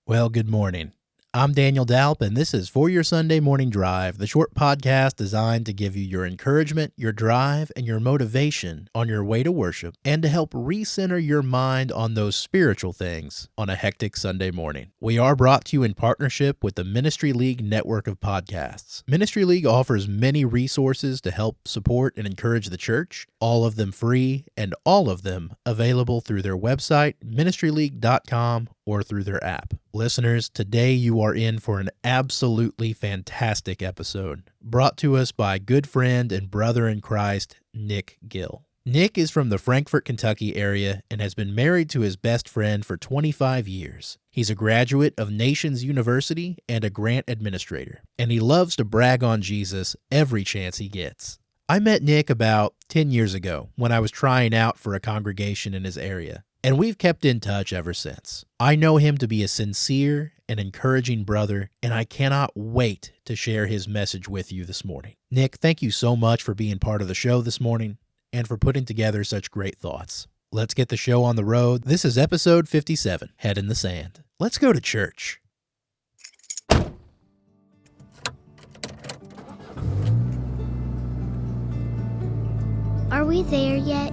Well, good morning. I'm Daniel Dalp, and this is For Your Sunday Morning Drive, the short podcast designed to give you your encouragement, your drive, and your motivation on your way to worship, and to help recenter your mind on those spiritual things on a hectic Sunday morning. We are brought to you in partnership with the Ministry League network of podcasts. Ministry League offers many resources to help support and encourage the church, all of them free, and all of them available through their website, ministryleague.com, or through their app. Listeners, today you are in for an absolutely fantastic episode, brought to us by good friend and brother in Christ, Nick Gill. Nick is from the Frankfort, Kentucky area and has been married to his best friend for 25 years. He's a graduate of Nations University and a grant administrator, and he loves to brag on Jesus every chance he gets. I met Nick about 10 years ago when I was trying out for a congregation in his area, and we've kept in touch ever since. I know him to be a sincere and encouraging brother, and I cannot wait to share his message with you this morning. Nick, thank you so much for being part of the show this morning and for putting together such great thoughts. Let's get the show on the road. This is episode 57, Head in the Sand. Let's go to church. Are we there yet?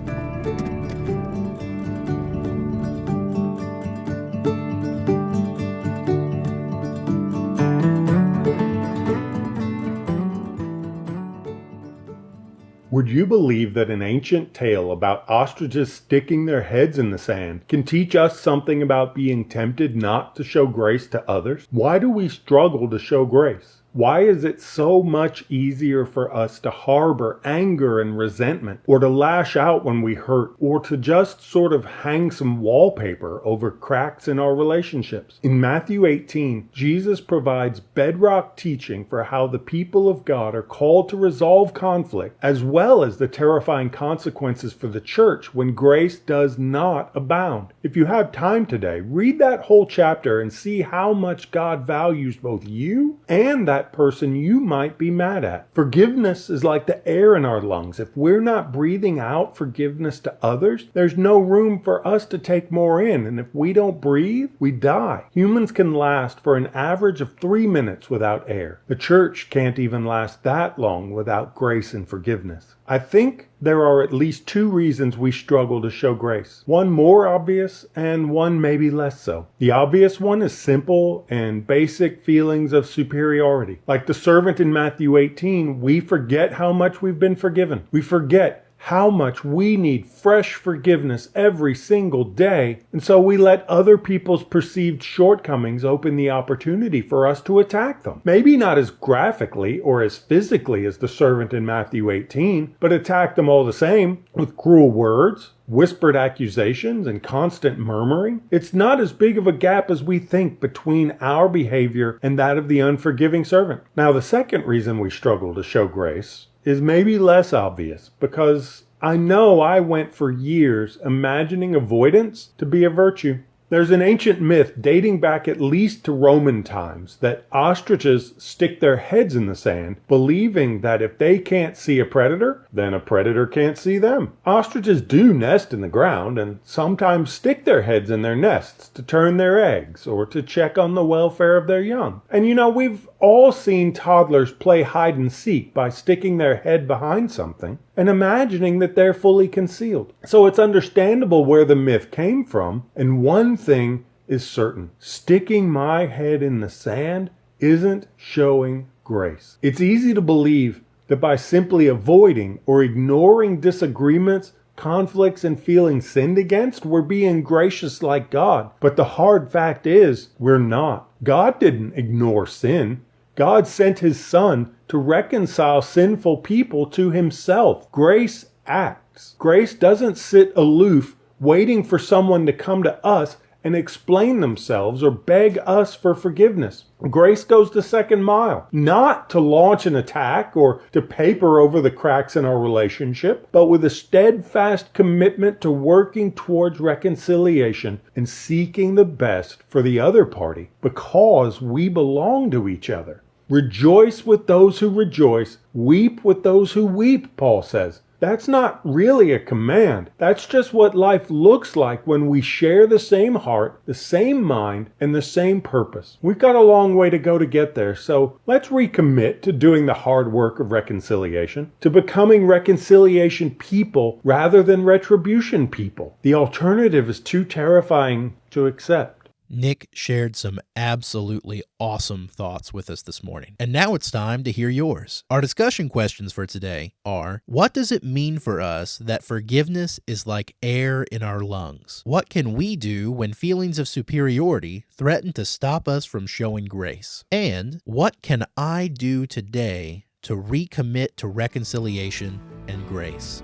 Would you believe that an ancient tale about ostriches sticking their heads in the sand can teach us something about being tempted not to show grace to others? Why do we struggle to show grace? Why is it so much easier for us to harbor anger and resentment, or to lash out when we hurt, or to just sort of hang some wallpaper over cracks in our relationships? In Matthew 18, Jesus provides bedrock teaching for how the people of God are called to resolve conflict, as well as the terrifying consequences for the church when grace does not abound. If you have time today, read that whole chapter and see how much God values both you and that person you might be mad at. Forgiveness is like the air in our lungs. If we're not breathing out forgiveness to others, there's no room for us to take more in. And if we don't breathe, we die. Humans can last for an average of 3 minutes without air. The church can't even last that long without grace and forgiveness. I think there are at least 2 reasons we struggle to show grace. One more obvious and one maybe less so. The obvious one is simple and basic feelings of superiority. Like the servant in Matthew 18, we forget how much we've been forgiven. We forget how much we need fresh forgiveness every single day, and so we let other people's perceived shortcomings open the opportunity for us to attack them. Maybe not as graphically or as physically as the servant in Matthew 18, but attack them all the same with cruel words, whispered accusations, and constant murmuring. It's not as big of a gap as we think between our behavior and that of the unforgiving servant. Now, the second reason we struggle to show grace is maybe less obvious, because I know I went for years imagining avoidance to be a virtue. There's an ancient myth dating back at least to Roman times that ostriches stick their heads in the sand, believing that if they can't see a predator, then a predator can't see them. Ostriches do nest in the ground and sometimes stick their heads in their nests to turn their eggs or to check on the welfare of their young. And we've all seen toddlers play hide and seek by sticking their head behind something and imagining that they're fully concealed. So it's understandable where the myth came from, and one thing is certain: sticking my head in the sand isn't showing grace. It's easy to believe that by simply avoiding or ignoring disagreements, conflicts, and feelings sinned against, we're being gracious like God. But the hard fact is, we're not. God didn't ignore sin. God sent his Son to reconcile sinful people to himself. Grace acts. Grace doesn't sit aloof waiting for someone to come to us and explain themselves or beg us for forgiveness. Grace goes the second mile, not to launch an attack or to paper over the cracks in our relationship, but with a steadfast commitment to working towards reconciliation and seeking the best for the other party, because we belong to each other. Rejoice with those who rejoice, weep with those who weep, Paul says. That's not really a command. That's just what life looks like when we share the same heart, the same mind, and the same purpose. We've got a long way to go to get there, so let's recommit to doing the hard work of reconciliation, to becoming reconciliation people rather than retribution people. The alternative is too terrifying to accept. Nick shared some absolutely awesome thoughts with us this morning. And now it's time to hear yours. Our discussion questions for today are, what does it mean for us that forgiveness is like air in our lungs? What can we do when feelings of superiority threaten to stop us from showing grace? And what can I do today to recommit to reconciliation and grace?